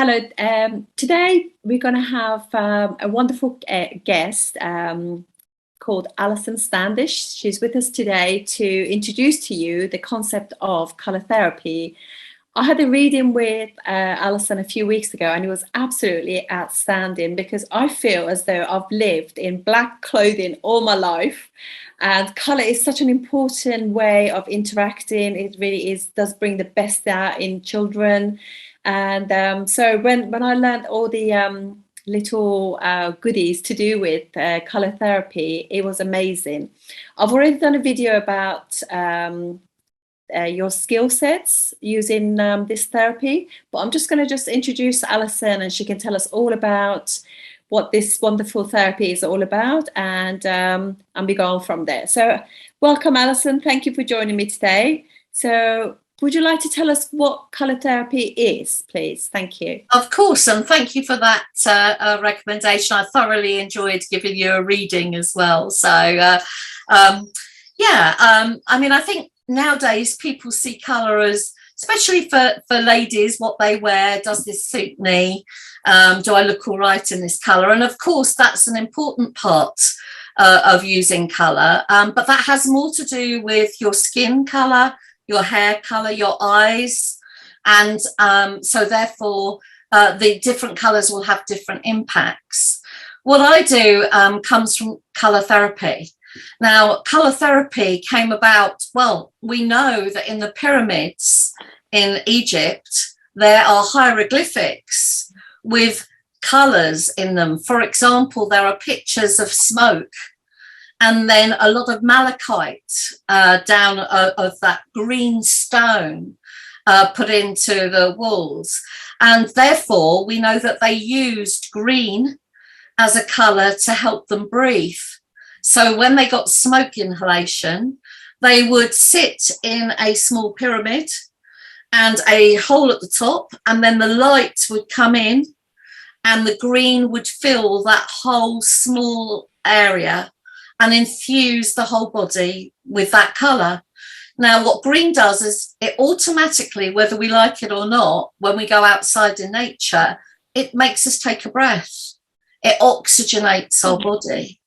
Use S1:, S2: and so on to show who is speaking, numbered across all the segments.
S1: Hello. Today we're going to have a wonderful guest called Alison Standish. She's with us today to introduce to you the concept of color therapy. I had a reading with Alison a few weeks ago, and it was absolutely outstanding because I feel as though I've lived in black clothing all my life, and color is such an important way of interacting. It really does bring the best out in children. And so when I learned all the little goodies to do with color therapy, it was amazing. I've already done a video about your skill sets using this therapy, but I'm just going to introduce Alison, and she can tell us all about what this wonderful therapy is all about, and we go on from there. So welcome, Alison. Thank you for joining me today. So would you like to tell us what color therapy is, please? Thank you.
S2: Of course, and thank you for that recommendation. I thoroughly enjoyed giving you a reading as well. So, I mean, I think nowadays people see colour as, especially for ladies, what they wear. Does this suit me? Do I look all right in this colour? And of course, that's an important part of using colour. But that has more to do with your skin colour, your hair colour, your eyes. And so therefore, the different colours will have different impacts. What I do comes from colour therapy. Now, colour therapy came about, well, we know that in the pyramids in Egypt, there are hieroglyphics with colours in them. For example, there are pictures of smoke, and then a lot of malachite down of that green stone put into the walls. And therefore, we know that they used green as a colour to help them breathe. So when they got smoke inhalation, they would sit in a small pyramid and a hole at the top, and then the light would come in and the green would fill that whole small area and infuse the whole body with that colour. Now, what green does is it automatically, whether we like it or not, when we go outside in nature, it makes us take a breath. It oxygenates our body.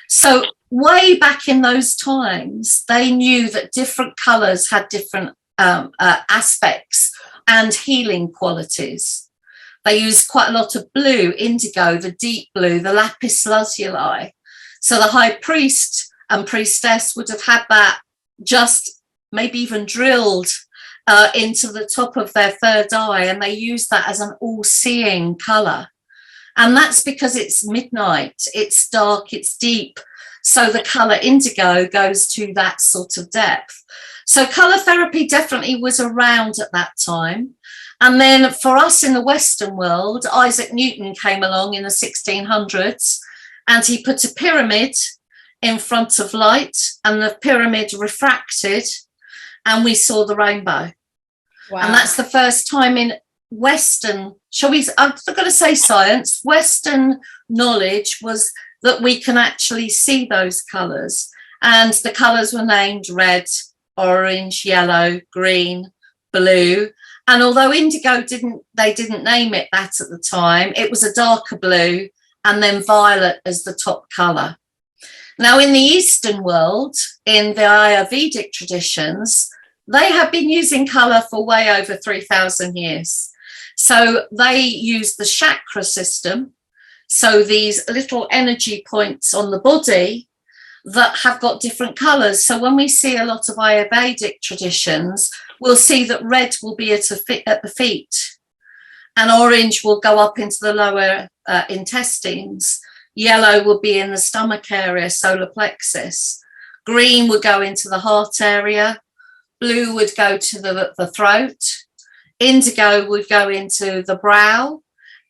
S2: So way back in those times, they knew that different colours had different aspects and healing qualities. They used quite a lot of blue, indigo, the deep blue, the lapis lazuli. So the high priest and priestess would have had that just maybe even drilled into the top of their third eye, and they used that as an all-seeing colour. And that's because it's midnight, it's dark, it's deep. So the colour indigo goes to that sort of depth. So colour therapy definitely was around at that time. And then for us in the Western world, Isaac Newton came along in the 1600s, and he put a pyramid in front of light, and the pyramid refracted, and we saw the rainbow. Wow. And that's the first time in Western, I'm not going to say science, Western knowledge was that we can actually see those colours. And the colours were named red, orange, yellow, green, blue. And although indigo they didn't name it that at the time, it was a darker blue, and then violet as the top colour. Now, in the Eastern world, in the Ayurvedic traditions, they have been using colour for way over 3,000 years. So they use the chakra system, so these little energy points on the body that have got different colours. So when we see a lot of Ayurvedic traditions, we'll see that red will be at the feet, and orange will go up into the lower intestines. Yellow will be in the stomach area, solar plexus. Green would go into the heart area. Blue would go to the throat. Indigo would go into the brow,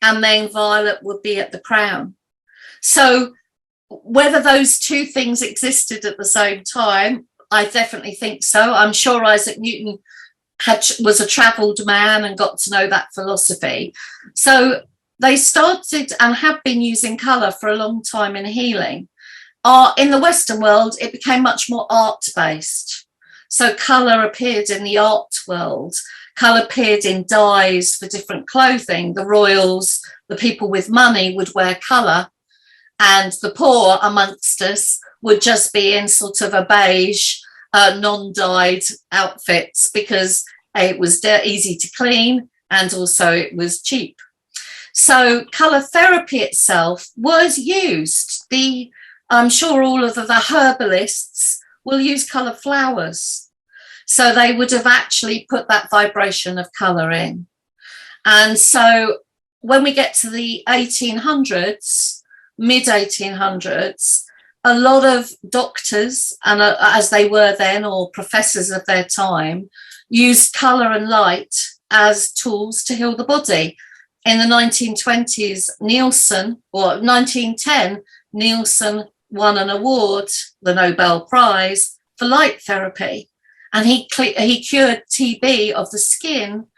S2: and then violet would be at the crown. So whether those two things existed at the same time, I definitely think so. I'm sure Isaac Newton was a travelled man and got to know that philosophy. So they started and have been using colour for a long time in healing. In the Western world, it became much more art-based. So colour appeared in the art world. Colour appeared in dyes for different clothing. The royals, the people with money would wear colour, and the poor amongst us would just be in sort of a beige, non-dyed outfits, because it was easy to clean and also it was cheap. So colour therapy itself was used. I'm sure all of the herbalists will use colour flowers. So they would have actually put that vibration of colour in. And so when we get to the 1800s, mid-1800s, a lot of doctors, and as they were then, or professors of their time, used colour and light as tools to heal the body. In the 1920s, 1910, Nielsen won an award, the Nobel Prize, for light therapy. And he cured TB of the skin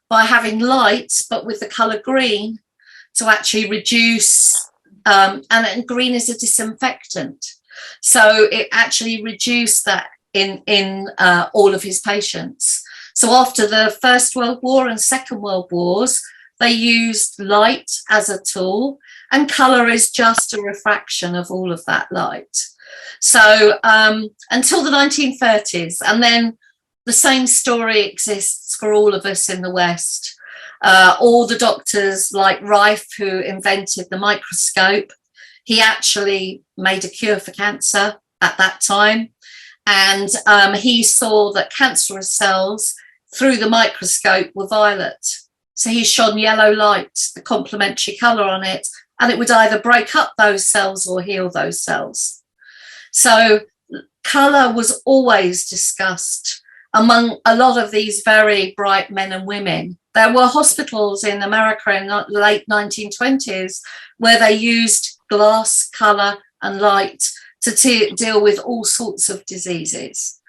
S2: by having light, but with the colour green, to actually reduce, and green is a disinfectant. So it actually reduced that in all of his patients. So after the First World War and Second World Wars, they used light as a tool, and colour is just a refraction of all of that light. So until the 1930s, and then the same story exists for all of us in the West. All the doctors like Rife, who invented the microscope, he actually made a cure for cancer at that time. And he saw that cancerous cells through the microscope were violet. So he shone yellow light, the complementary colour on it, and it would either break up those cells or heal those cells. So colour was always discussed among a lot of these very bright men and women. There were hospitals in America in the late 1920s where they used glass, colour and light to deal with all sorts of diseases.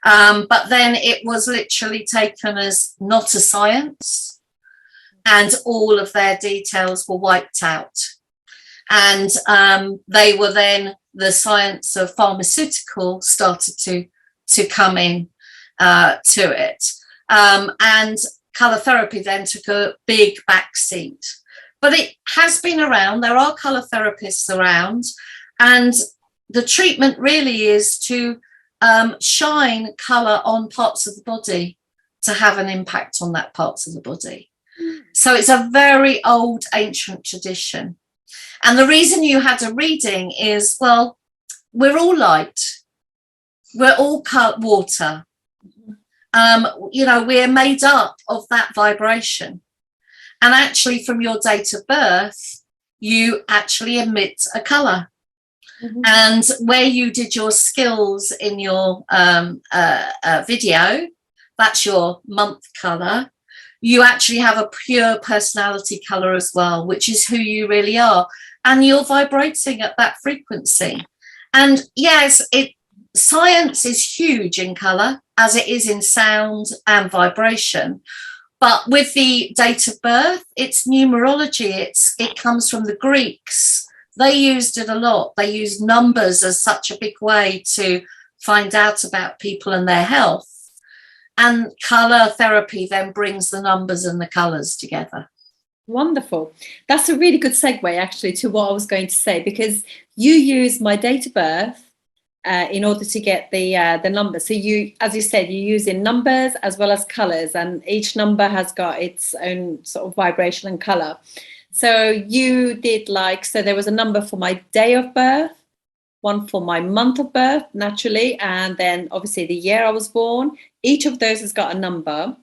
S2: But then it was literally taken as not a science, and all of their details were wiped out. And they were then, the science of pharmaceutical started to come in to it. And colour therapy then took a big backseat. But it has been around. There are colour therapists around. And the treatment really is to shine colour on parts of the body to have an impact on that parts of the body. So it's a very old, ancient tradition. And the reason you had a reading is, well, we're all light. We're all water. We're made up of that vibration. And actually, from your date of birth, you actually emit a colour. Mm-hmm. And where you did your skills in your video, that's your month colour. You actually have a pure personality colour as well, which is who you really are. And you're vibrating at that frequency. And yes, science is huge in colour, as it is in sound and vibration. But with the date of birth, it's numerology. It comes from the Greeks. They used it a lot. They used numbers as such a big way to find out about people and their health. And colour therapy then brings the numbers and the colours together.
S1: Wonderful. That's a really good segue, actually, to what I was going to say, because you use my date of birth in order to get the numbers. So you, as you said, you use in numbers as well as colours, and each number has got its own sort of vibration and colour. So you did so there was a number for my day of birth, one for my month of birth, naturally, and then obviously the year I was born. Each of those has got a number,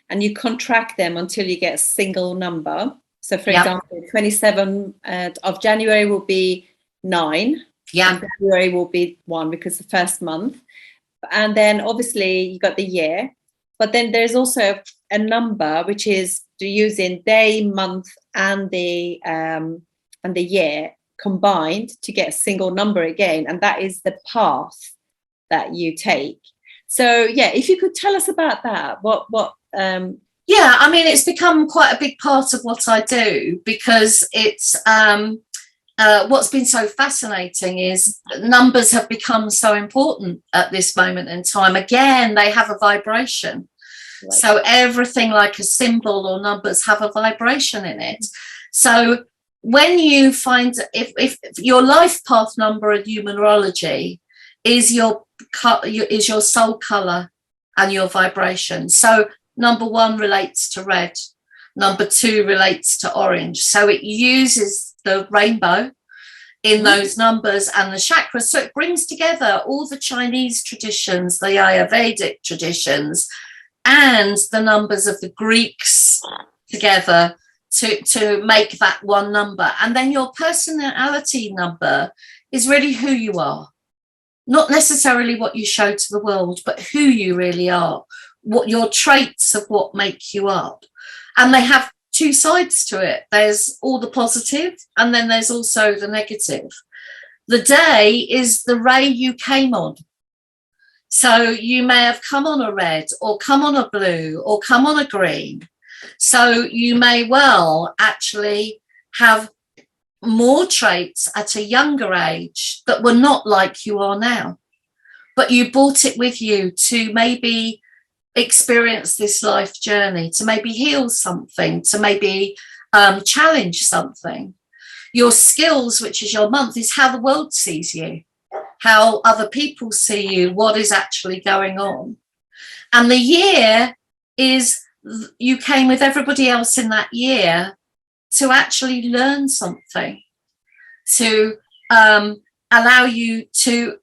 S1: and you contract them until you get a single number. So, for example, 27th of January will be 9. Yeah. And February will be 1 because the first month. And then obviously you got the year. But then there's also a number which is to use in day, month, and the year combined to get a single number again. And that is the path that you take. So, yeah, if you could tell us about that,
S2: yeah, I mean, it's become quite a big part of what I do, because it's what's been so fascinating is numbers have become so important at this moment in time. Again, they have a vibration.
S1: Right.
S2: So everything like a symbol or numbers have a vibration in it. So when you find, if your life path number in numerology is your soul color and your vibration. So number 1 relates to red, number 2 relates to orange. So it uses the rainbow in those numbers and the chakras. So it brings together all the Chinese traditions, the Ayurvedic traditions, and the numbers of the Greeks together to make that one number. And then your personality number is really who you are, not necessarily what you show to the world, but who you really are, what your traits of what make you up. And they have 2 sides to it. There's all the positive, and then there's also the negative. The day is the ray you came on. So you may have come on a red, or come on a blue, or come on a green. So you may well actually have more traits at a younger age that were not like you are now, but you brought it with you to maybe experience this life journey, to maybe heal something, to maybe challenge something. Your skills, which is your month, is how the world sees you, how other people see you, what is actually going on. And the year is, you came with everybody else in that year to actually learn something, to allow you to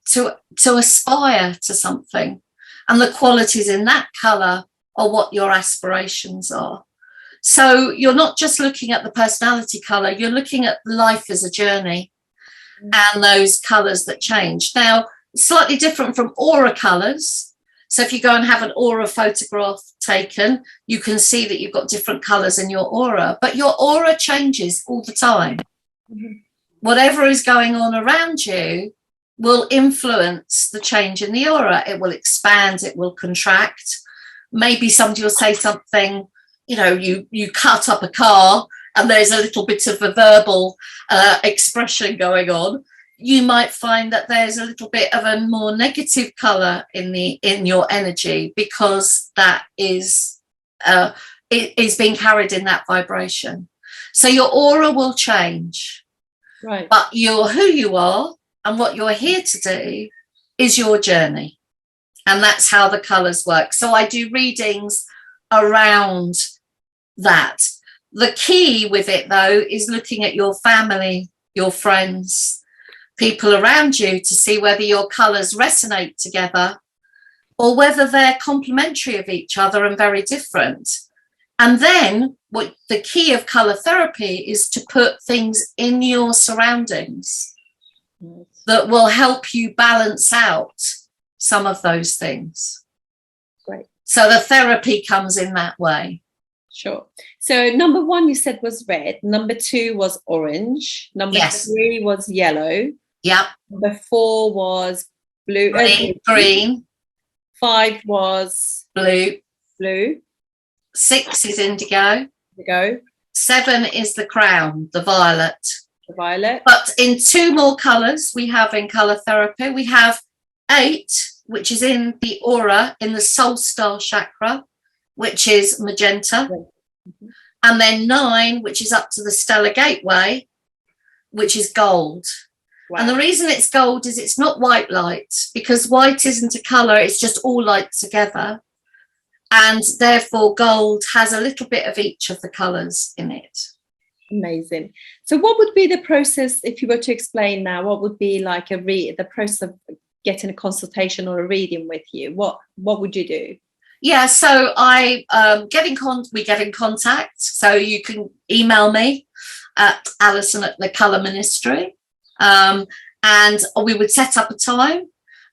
S2: aspire to something. And the qualities in that colour are what your aspirations are. So you're not just looking at the personality colour, you're looking at life as a journey and those colours that change. Now, slightly different from aura colours. So if you go and have an aura photograph taken, you can see that you've got different colours in your aura, but your aura changes all the time. Whatever is going on around you will influence the change in the aura. It will expand, it will contract. Maybe somebody will say something, you know, you cut up a car and there's a little bit of a verbal expression going on. You might find that there's a little bit of a more negative colour in your energy, because that is it is being carried in that vibration. So your aura will change,
S1: right?
S2: But who you are and what you're here to do is your journey, and that's how the colours work. So I do readings around that. The key with it, though, is looking at your family, your friends, people around you, to see whether your colours resonate together or whether they're complementary of each other and very different. And then what the key of colour therapy is to put things in your surroundings that will help you balance out some of those things.
S1: Right.
S2: So the therapy comes in that way.
S1: Sure. So number 1 you said was red, number 2 was orange, number 3 was yellow.
S2: Yep.
S1: Number 4 was blue.
S2: Green.
S1: 5 was
S2: blue.
S1: 6
S2: is indigo. 7 is the crown, the violet. But in 2 more colours we have in colour therapy. We have 8, which is in the aura, in the soul star chakra, which is magenta. And then 9, which is up to the stellar gateway, which is gold. Wow. And the reason it's gold is it's not white light, because white isn't a colour, it's just all light together. And therefore gold has a little bit of each of the colours in it.
S1: Amazing. So what would be the process, if you were to explain now, what would be like the process of getting a consultation or a reading with you? What would you do?
S2: Yeah, so we get in contact. So you can email me at Alison at the Colour Ministry, and we would set up a time.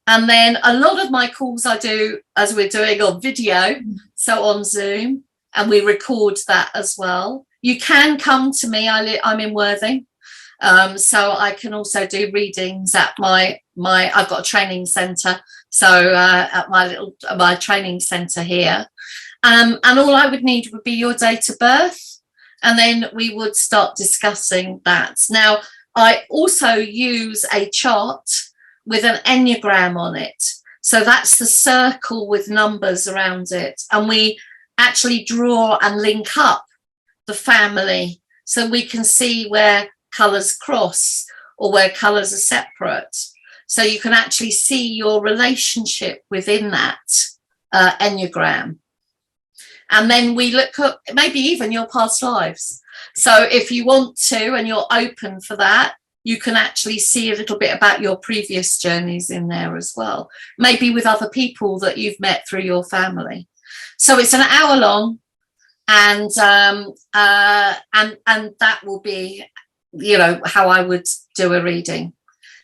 S2: And then a lot of my calls I do, as we're doing, on video, so on Zoom, and we record that as well. You can come to me. I'm in Worthing, so I can also do readings at my I've got a training centre. So at my training centre here, and all I would need would be your date of birth, and then we would start discussing that. Now, I also use a chart with an enneagram on it. So that's the circle with numbers around it, and we actually draw and link up the family so we can see where colours cross or where colours are separate. So you can actually see your relationship within that enneagram. And then we look at maybe even your past lives. So if you want to and you're open for that, you can actually see a little bit about your previous journeys in there as well, maybe with other people that you've met through your family. So it's an hour long, and that will be, you know, how I would do a reading.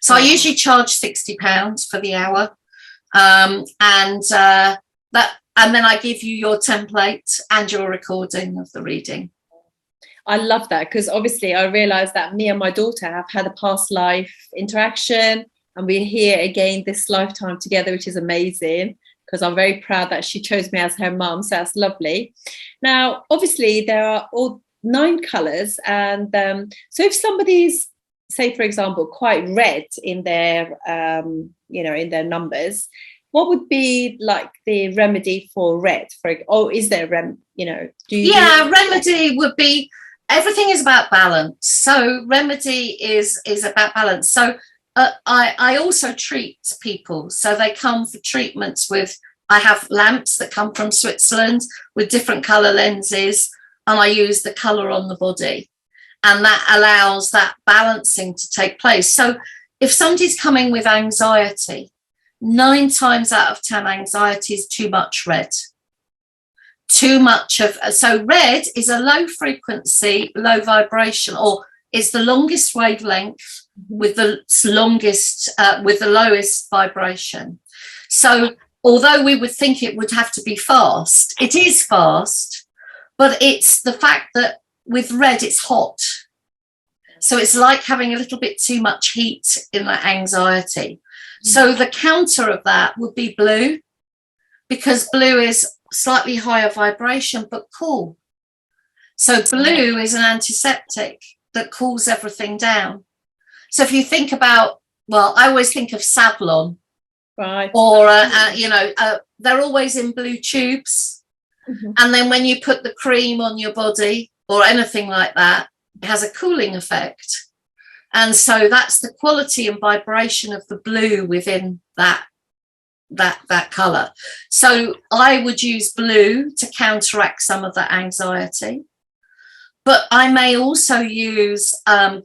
S2: So I usually charge £60 for the hour, and then I give you your template and your recording of the reading.
S1: I love that, because obviously I realized that me and my daughter have had a past life interaction, and we're here again this lifetime together, which is amazing, because I'm very proud that she chose me as her mum. So that's lovely. Now, obviously, there are all 9 colours. And so if somebody's, say, for example, quite red in their, in their numbers, what would be like the remedy for red? Is there
S2: remedy would be, everything is about balance. So remedy is about balance. So I also treat people. So they come for treatments with, I have lamps that come from Switzerland with different colour lenses, and I use the colour on the body. And that allows that balancing to take place. So if somebody's coming with anxiety, 9 times out of 10, anxiety is too much red. Too much of, so red is a low frequency, low vibration, or it's the longest wavelength with the longest, with the lowest vibration. So although we would think it would have to be fast, it is fast, but it's the fact that with red, it's hot. So it's like having a little bit too much heat in that anxiety. So the counter of that would be blue, because blue is slightly higher vibration, but cool. So blue is an antiseptic that cools everything down. So if you think about, well, I always think of Savlon,
S1: right?
S2: Or, they're always in blue tubes. Mm-hmm. And then when you put the cream on your body or anything like that, it has a cooling effect. And so that's the quality and vibration of the blue within that colour. So I would use blue to counteract some of that anxiety. But I may also use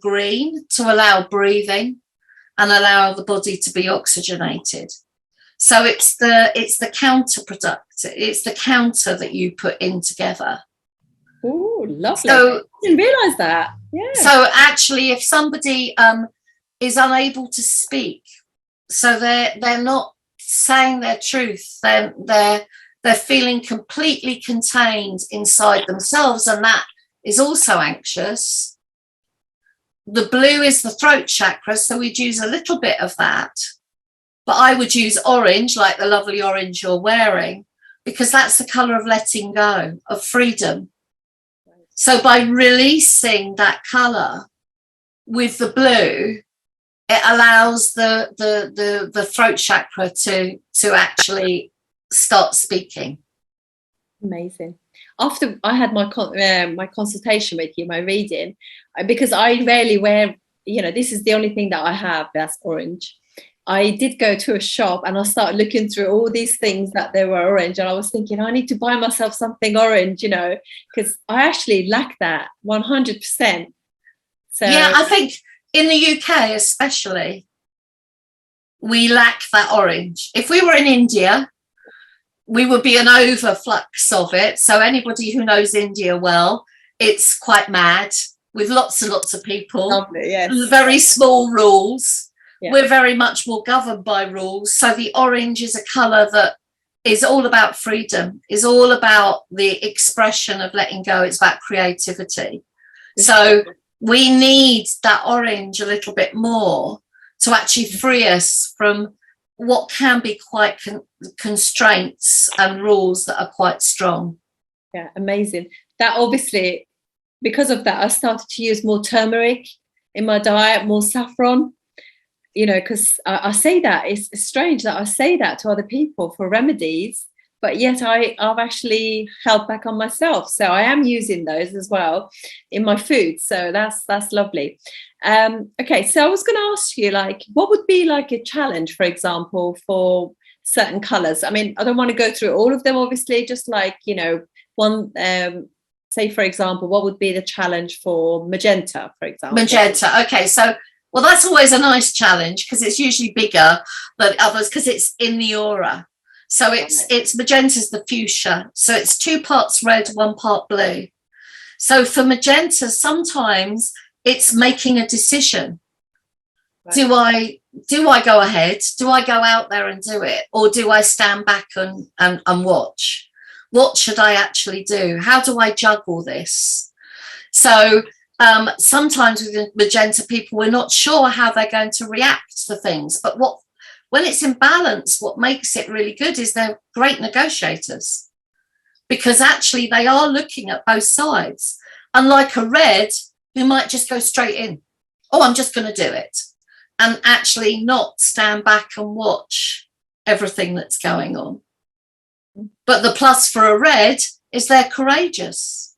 S2: green to allow breathing and allow the body to be oxygenated. So it's the counterproduct. It's the counter that you put in together.
S1: Oh, lovely.
S2: So,
S1: I didn't realise that. Yeah.
S2: So actually, if somebody is unable to speak, so they're not saying their truth, then they're feeling completely contained inside themselves, and that is also anxious. The blue is the throat chakra, so we'd use a little bit of that. But I would use orange, like the lovely orange you're wearing, because that's the colour of letting go, of freedom. So by releasing that colour with the blue, it allows the throat chakra to actually start speaking.
S1: Amazing. After I had my consultation with you, my reading, because I rarely wear, this is the only thing that I have that's orange. I did go to a shop and I started looking through all these things that they were orange, and I was thinking, I need to buy myself something orange, because I actually lack that 100%. So
S2: yeah, I think in the UK especially, we lack that orange. If we were in India, we would be an overflux of it. So anybody who knows India well, it's quite mad with lots and lots of people.
S1: Lovely, yes.
S2: Very small rules.
S1: Yeah.
S2: We're very much more governed by rules. So the orange is a colour that is all about freedom, is all about the expression of letting go. It's about creativity. So we need that orange a little bit more to actually free us from what can be quite constraints and rules that are quite strong.
S1: Yeah, amazing. That obviously, because of that, I started to use more turmeric in my diet, more saffron, because I say that, it's strange that I say that to other people for remedies, but yet I've actually held back on myself. So I am using those as well in my food. So that's lovely. Okay, so I was going to ask you, like, what would be like a challenge, for example, for certain colors? I mean, I don't want to go through all of them, obviously, just like, you know, one, say, for example, what would be the challenge for magenta, for example?
S2: Magenta. Okay, so, well, that's always a nice challenge because it's usually bigger than others because it's in the aura. So it's magenta's the fuchsia. So it's 2 parts red, 1 part blue. So for magenta, sometimes it's making a decision. Right. Do I go ahead? Do I go out there and do it? Or do I stand back and watch? What should I actually do? How do I juggle this? So sometimes with magenta people, we're not sure how they're going to react to things. But when it's in balance, what makes it really good is they're great negotiators, because actually they are looking at both sides. Unlike a red, who might just go straight in. Oh, I'm just going to do it. And actually not stand back and watch everything that's going on. But the plus for a red is they're courageous.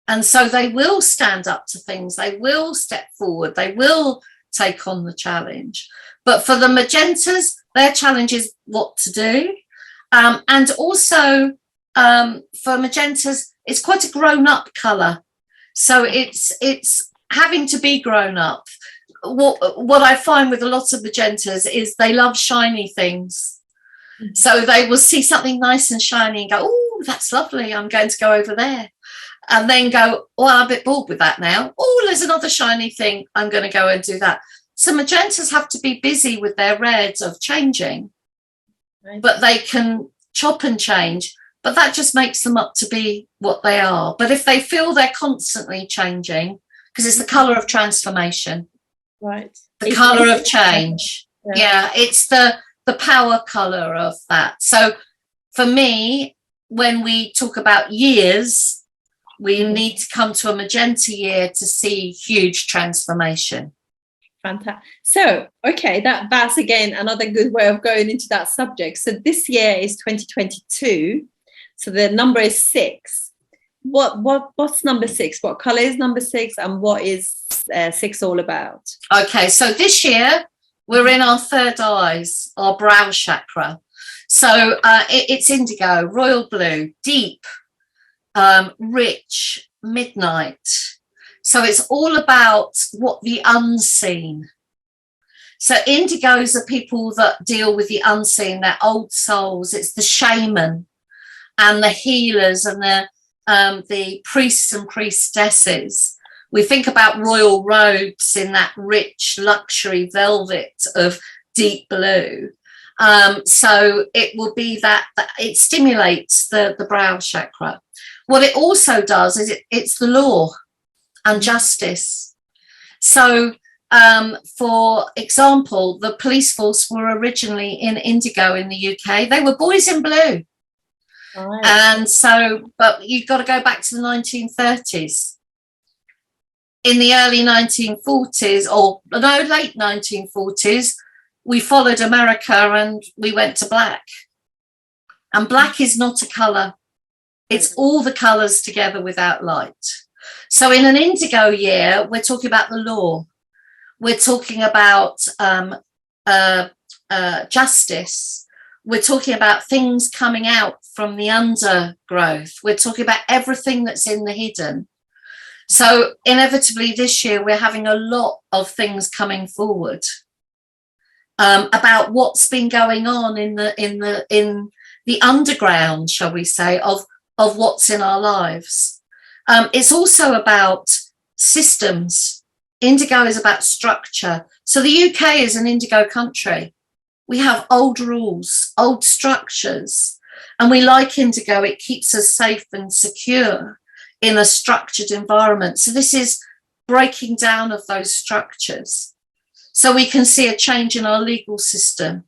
S2: And so they will stand up to things. They will step forward. They will take on the challenge. But for the magentas, their challenge is what to do. And also for magentas, it's quite a grown-up colour. So it's having to be grown up. What I find with a lot of magentas is they love shiny things. So they will see something nice and shiny and go, oh, that's lovely, I'm going to go over there. And then go, oh, I'm a bit bored with that now. Oh, there's another shiny thing, I'm going to go and do that. So magentas have to be busy with their reds of changing, right. But they can chop and change, but that just makes them up to be what they are. But if they feel they're constantly changing, because it's the colour of transformation,
S1: right?
S2: The colour of change. Yeah, it's the power colour of that. So for me, when we talk about years, we need to come to a magenta year to see huge transformation.
S1: Fantastic. So, okay, that's again another good way of going into that subject. So this year is 2022. So the number is 6. What's number 6? What color is number 6, and what is 6 all about? Okay, so this year we're in our third eyes, our brow chakra. So it's indigo, royal blue, deep, rich, midnight. So it's all about what the unseen. So indigos are people that deal with the unseen, their old souls. It's the shaman and the healers and the priests and priestesses. We think about royal robes in that rich luxury velvet of deep blue. So it will be that it stimulates the brow chakra. What it also does is it's the law and justice. So for example, the police force were originally in indigo in the UK. They were boys in blue. Right. And so, but you've got to go back to the 1930s. In the early 1940s, or no, late 1940s, we followed America and we went to black. And black is not a colour. It's all the colours together without light. So in an indigo year, we're talking about the law. We're talking about justice. We're talking about things coming out from the undergrowth. We're talking about everything that's in the hidden. So inevitably this year, we're having a lot of things coming forward about what's been going on in the underground, shall we say, of what's in our lives. It's also about systems. Indigo is about structure. So the UK is an indigo country. We have old rules, old structures, and we like indigo. It keeps us safe and secure in a structured environment. So this is breaking down of those structures. So we can see a change in our legal system,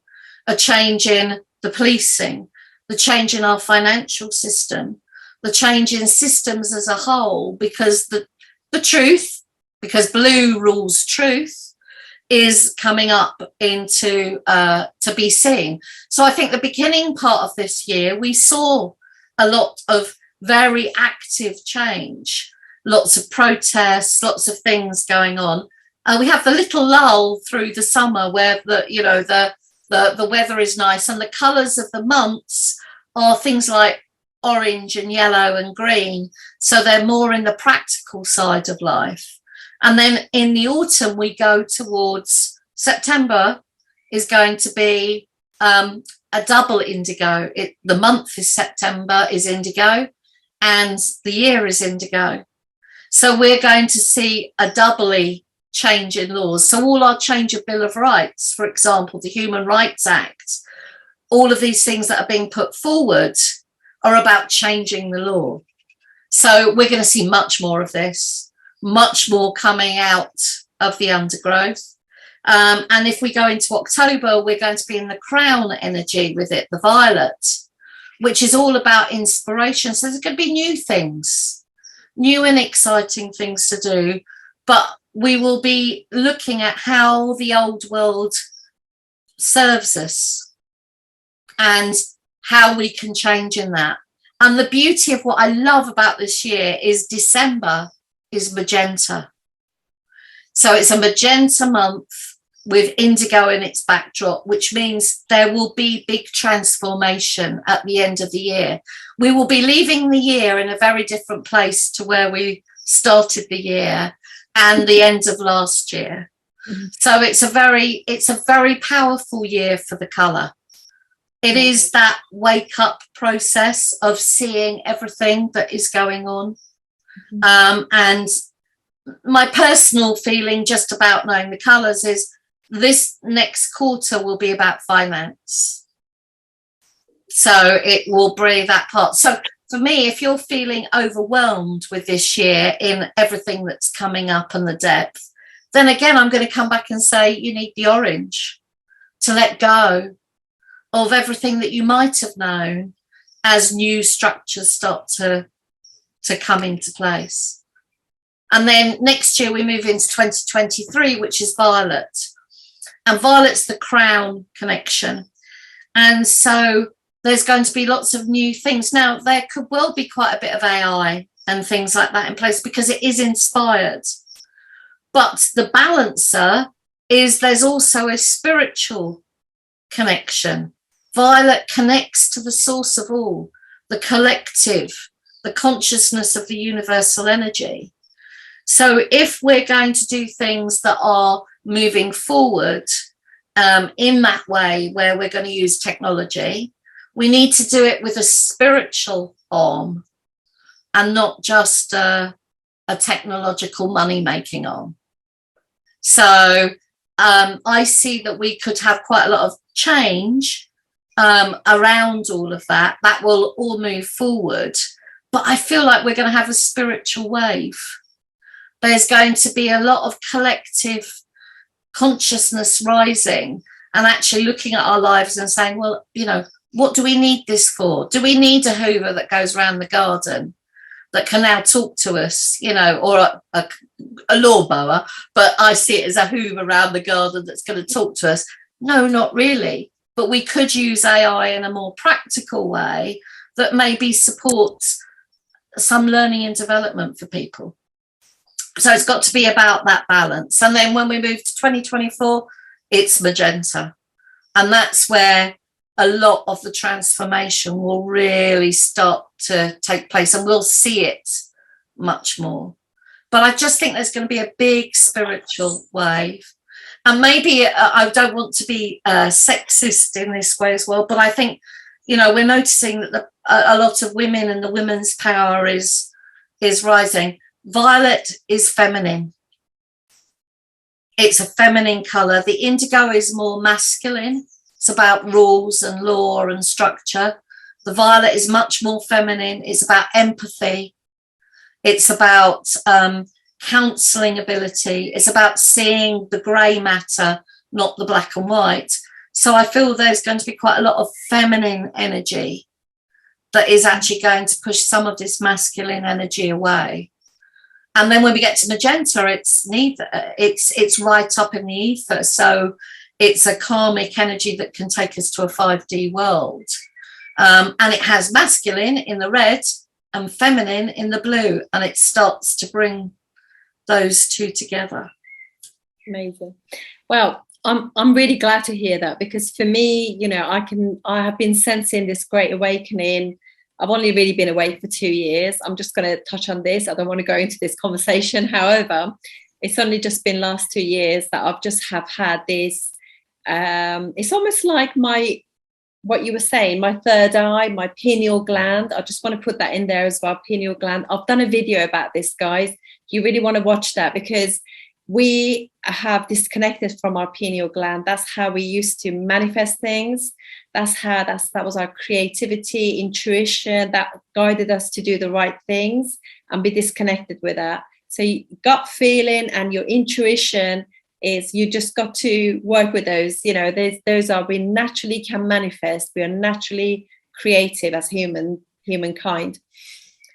S1: a change in the policing, the change in our financial system, the change in systems as a whole, because the truth, because blue rules truth,
S2: is coming up into to be seen. So I think the beginning part of this year, we saw a lot of very active change, lots of protests, lots of things going on. We have the little lull through the summer where the weather is nice, and the colours of the months are things like orange and yellow and green. So they're more in the practical side of life. And then in the autumn, we go towards September is going to be a double indigo. The month is September, is indigo, and the year is indigo. So we're going to see a doubly change in laws. So all our change of Bill of Rights, for example, the Human Rights Act, all of these things that are being put forward are about changing the law. So we're going to see much more of this. Much more coming out of the undergrowth. And if we go into October, we're going to be in the crown energy with it, the violet, which is all about inspiration. So there's going to be new things, new and exciting things to do. But we will be looking at how the old world serves us and how we can change in that. And the beauty of what I love about this year is December is magenta. So it's a magenta month with indigo in its backdrop, which means there will be big transformation at the end of the year. We will be leaving the year in a very different place to where we started the year and the end of last year. Mm-hmm. So it's a very powerful year for the colour. It is that wake up process of seeing everything that is going on. And my personal feeling just about knowing the colours is this next quarter will be about finance. So it will bring that part. So for me, if you're feeling overwhelmed with this year in everything that's coming up and the depth, then again, I'm going to come back and say you need the orange to let go of everything that you might have known as new structures start to come into place. And then next year we move into 2023, which is violet. And violet's the crown connection. And so there's going to be lots of new things. Now, there could well be quite a bit of AI and things like that in place because it is inspired. But the balancer is there's also a spiritual connection. Violet connects to the source of all, the collective, the consciousness of the universal energy. So if we're going to do things that are moving forward in that way, where we're going to use technology, we need to do it with a spiritual arm and not just a technological money-making arm. So I see that we could have quite a lot of change around all of that. That will all move forward. But I feel like we're going to have a spiritual wave. There's going to be a lot of collective consciousness rising and actually looking at our lives and saying, well, you know, what do we need this for? Do we need a Hoover that goes around the garden that can now talk to us, you know, or a lawnmower? But I see it as a Hoover around the garden that's going to talk to us. No, not really. But we could use AI in a more practical way that maybe supports some learning and development for people. So it's got to be about that balance. And then when we move to 2024, it's magenta. And that's where a lot of the transformation will really start to take place, and we'll see it much more. But I just think there's going to be a big spiritual wave. And maybe I don't want to be sexist in this way as well, but I think, you know, we're noticing that a lot of women and the women's power is rising. Violet is feminine. It's a feminine colour. The indigo is more masculine. It's about rules and law and structure. The violet is much more feminine. It's about empathy. It's about counselling ability. It's about seeing the grey matter, not the black and white. So I feel there's going to be quite a lot of feminine energy that is actually going to push some of this masculine energy away. And then when we get to magenta, it's neither. It's right up in the ether. So it's a karmic energy that can take us to a 5D world. And it has masculine in the red and feminine in the blue. And it starts to bring those two together.
S1: Amazing. Well, I'm really glad to hear that, because for me, you know, I have been sensing this great awakening. I've only really been awake for 2 years. I'm just going to touch on this. I don't want to go into this conversation. However, it's only just been last 2 years that I've just have had this. It's almost like what you were saying, my third eye, my pineal gland. I just want to put that in there as well, pineal gland. I've done a video about this, guys. You really want to watch that, because we have disconnected from our pineal gland. That's how we used to manifest things. That was our creativity, intuition that guided us to do the right things, and be disconnected with that. So gut feeling and your intuition is, you just got to work with those. You know, those are, we naturally can manifest. We are naturally creative as humankind.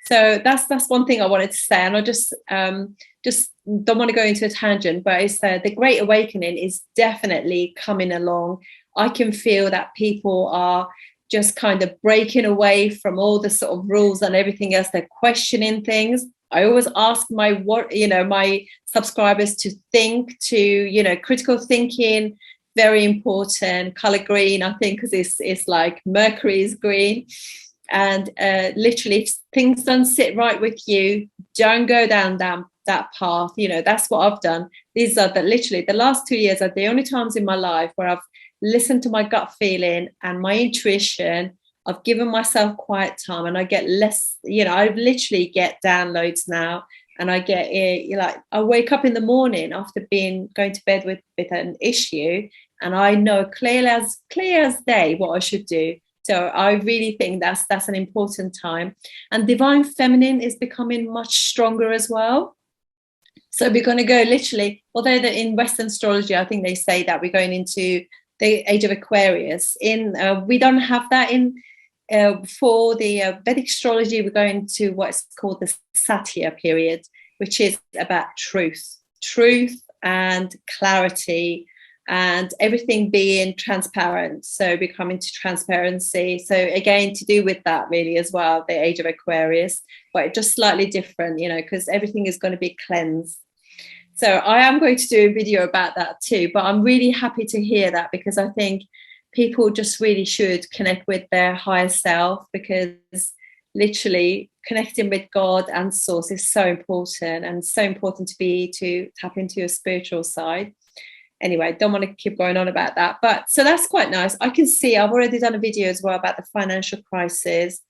S1: So that's one thing I wanted to say, and I just don't want to go into a tangent, but it's the Great Awakening is definitely coming along. I can feel that people are just kind of breaking away from all the sort of rules and everything else. They're questioning things. I always ask my subscribers to think, critical thinking, very important. Color green, I think, because it's like Mercury is green. And literally, if things don't sit right with you, don't go down that path. You know, that's what I've done. These are literally the last 2 years are the only times in my life where I've listened to my gut feeling and my intuition. I've given myself quiet time, and I get less, I literally get downloads now, and I get I wake up in the morning after going to bed with an issue, and I know clear as day what I should do. So I really think that's an important time. And divine feminine is becoming much stronger as well. So we're going to go literally, although in Western astrology, I think they say that we're going into the age of Aquarius. We don't have that for the Vedic astrology. We're going to what's called the Satyra period, which is about truth and clarity, and everything being transparent. So we come into transparency. So again, to do with that really as well, the age of Aquarius, but just slightly different, because everything is going to be cleansed. So I am going to do a video about that too, but I'm really happy to hear that, because I think people just really should connect with their higher self, because literally connecting with God and source is so important, and so important to tap into your spiritual side. Anyway, don't want to keep going on about that. But so that's quite nice. I can see I've already done a video as well about the financial crisis.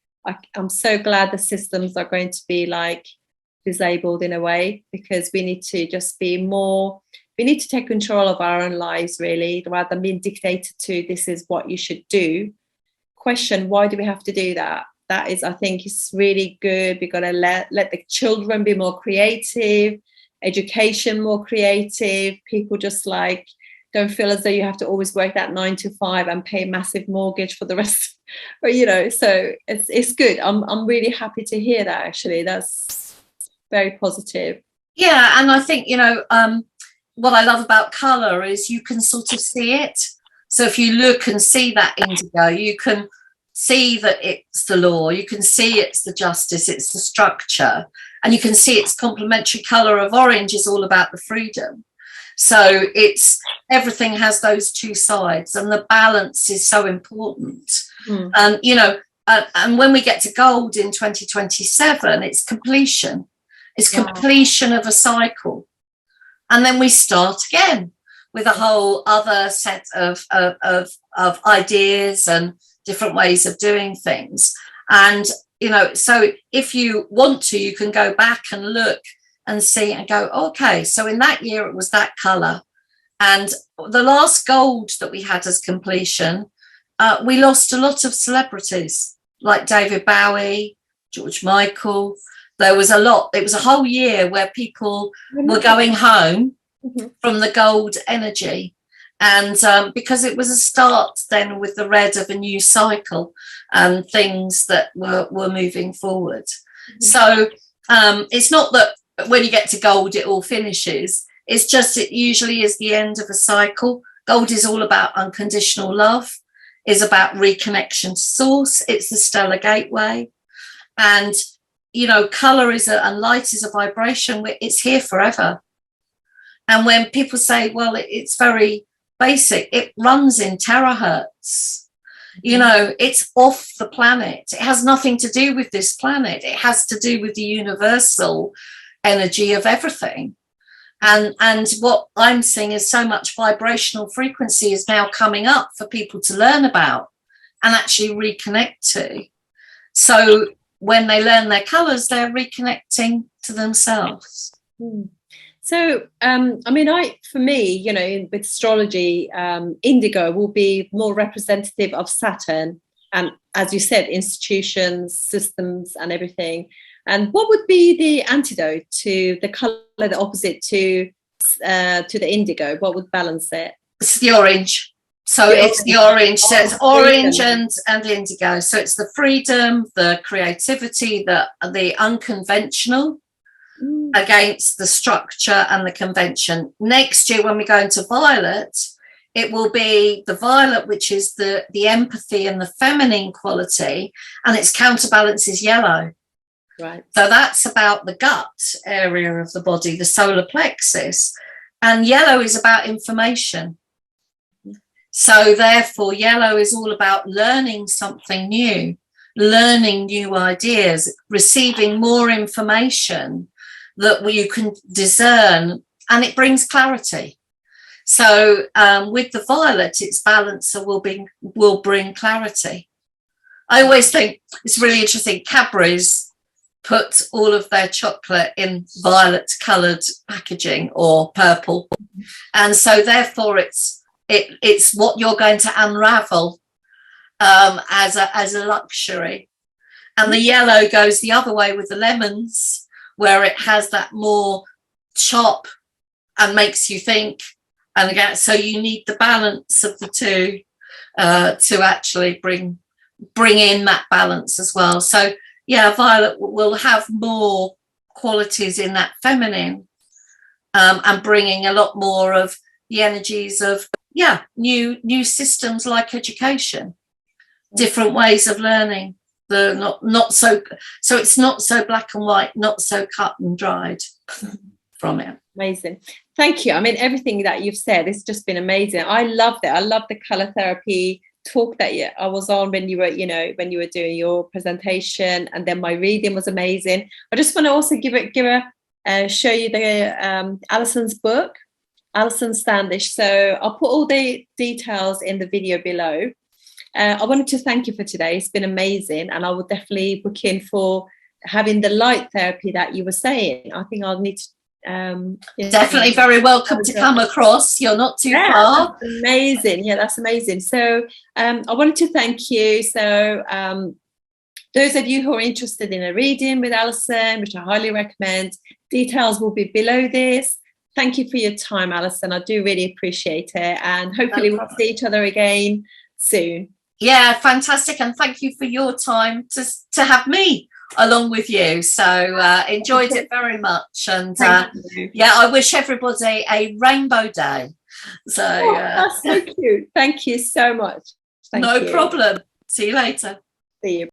S1: I'm so glad the systems are going to be disabled in a way, because we need to just be more, we need to take control of our own lives really, rather than being dictated to, this is what you should do. Question, why do we have to do that? That is, I think, is really good. We've got to let the children be more creative, education more creative. People just don't feel as though you have to always work that 9 to 5 and pay massive mortgage for the rest. But so it's good. I'm really happy to hear that. Actually, that's very positive.
S2: Yeah, and I think what I love about color is you can sort of see it. So if you look and see that indigo, you can see that it's the law, you can see it's the justice, it's the structure, and you can see its complementary color of orange is all about the freedom. So it's everything has those two sides, and the balance is so important. And when we get to gold in 2027, it's completion. It's completion of a cycle, and then we start again with a whole other set of ideas and different ways of doing things. And so if you want to, you can go back and look and see and go, okay, so in that year it was that color, and the last gold that we had as completion, we lost a lot of celebrities like David Bowie, George Michael. There was a lot. It was a whole year where people were going home from the gold energy. And because it was a start then with the red of a new cycle and things that were moving forward. So it's not that when you get to gold, it all finishes. It's just, it usually is the end of a cycle. Gold is all about unconditional love, is about reconnection to source. It's the stellar gateway. And, you know, color is and light is a vibration. It's here forever. And when people say, well, it's very basic, it runs in terahertz. You know, it's off the planet. It has nothing to do with this planet. It has to do with the universal energy of everything. And what I'm seeing is so much vibrational frequency is now coming up for people to learn about and actually reconnect to. So when they learn their colours, they're reconnecting to themselves.
S1: So, I mean, for me, you know, with astrology, indigo will be more representative of Saturn and, as you said, institutions, systems and everything. And what would be the antidote to the colour, the opposite to the indigo? What would balance it?
S2: It's the orange. So it's the orange. So it's orange and indigo. So it's the freedom, the creativity, the unconventional against the structure and the convention. Next year, when we go into violet, it will be the violet, which is the empathy and the feminine quality, and its counterbalance is yellow.
S1: Right.
S2: So that's about the gut area of the body, the solar plexus. And yellow is about information. So therefore, yellow is all about learning something new, learning new ideas, receiving more information that you can discern, and it brings clarity. So with the violet, its balancer will bring clarity. I always think it's really interesting. Cadbury's put all of their chocolate in violet coloured packaging or purple, and so therefore it's what you're going to unravel as a luxury. And the yellow goes the other way with the lemons, where it has that more chop and makes you think. And again, so you need the balance of the two to actually bring in that balance as well. So yeah, violet will have more qualities in that feminine and bringing a lot more of the energies of, new systems like education, different ways of learning, the not so it's not so black and white, not so cut and dried from it.
S1: Amazing. Thank you. I mean, everything that you've said has just been amazing. I loved it. I love the colour therapy talk that I was on when you were doing your presentation, and then my reading was amazing. I just want to also show you the Alison's book, Alison Standish. So I'll put all the details in the video below. I wanted to thank you for today. It's been amazing, and I will definitely book in for having the light therapy that you were saying. I think I'll need to
S2: definitely very welcome to come across. You're not too far.
S1: That's amazing. Yeah, that's amazing. So I wanted to thank you. So those of you who are interested in a reading with Alison, which I highly recommend, details will be below this. Thank you for your time, Alison. I do really appreciate it, and hopefully we'll see each other again soon.
S2: Yeah, fantastic. And thank you for your time to have me along with you. So enjoyed it very much. And I wish everybody a rainbow day. So
S1: that's so cute. Thank you so much.
S2: No problem. See you later.
S1: See you.